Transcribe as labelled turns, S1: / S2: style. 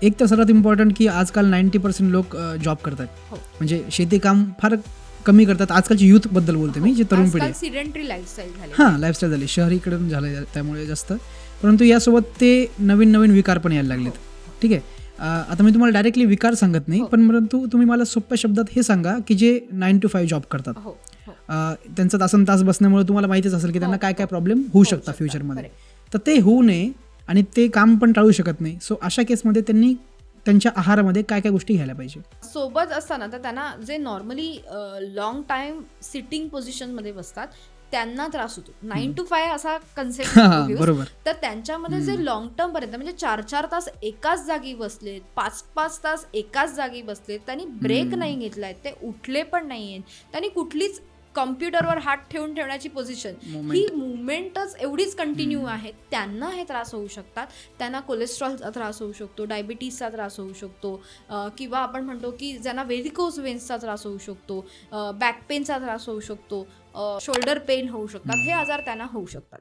S1: एक तर सर्वात इम्पॉर्टंट की आजकाल 90% लोक जॉब करतात.
S2: हो.
S1: म्हणजे शेती काम फार कमी करतात. आजकालची युथ बद्दल बोलते मी, जे तरुण पिढी
S2: आजकाल
S1: आहे.
S2: सिडेंटरी लाईफस्टाईल झाली.
S1: हां, लाईफस्टाईल झाली शहरीकडून झालं त्यामुळे जास्त. परंतु यासोबत ते नवीन नवीन विकार पण यायला लागलेत. ठीक आहे. आता मी तुम्हाला डायरेक्टली विकार सांगत नाही,
S2: हो.
S1: पण परंतु तुम्ही मला सोप्या शब्दात हे सांगा की जे 9 to 5 जॉब करतात,
S2: हो हो
S1: त्यांचा तासनतास बसण्यामुळे तुम्हाला माहितीच असेल की त्यांना
S2: हो,
S1: काय काय
S2: हो.
S1: प्रॉब्लेम होऊ
S2: होऊ
S1: शकतात
S2: शकतात,
S1: फ्युचरमध्ये.
S2: correct.
S1: तर ते होऊ नये आणि ते काम पण टाळू शकत नाही. सो अशा केसमध्ये त्यांनी त्यांच्या आहारामध्ये काय काय गोष्टी घ्यायला पाहिजे.
S2: सोबत असताना तर त्यांना जे normally long time sitting position मध्ये बसतात त्यांना त्रास होतो. 9 to 5 असा कन्सेप्ट
S1: बरोबर.
S2: तर त्यांच्यामध्ये जे लॉंग टर्म पर्यंत म्हणजे 4-4 तास एकाच जागी बसलेत, 5-5 तास एकाच जागी बसलेत, त्यांनी ब्रेक नाही घेतलाय, ते उठले पण नाहीयेत, त्यांनी कुठलीच कॉम्प्युटरवर हात ठेवून ठेवण्याची पोझिशन ही मुवमेंटच एवढीच कंटिन्यू आहे, त्यांना हे त्रास होऊ शकतात. त्यांना कोलेस्ट्रॉलचा त्रास होऊ शकतो, डायबिटीसचा त्रास होऊ शकतो, किंवा आपण म्हणतो की ज्यांना व्हेरिकोज वेन्सचा त्रास होऊ शकतो, बॅक पेनचा त्रास होऊ शकतो, शोल्डर पेन होऊ शकतात, हे आजार त्यांना होऊ शकतात.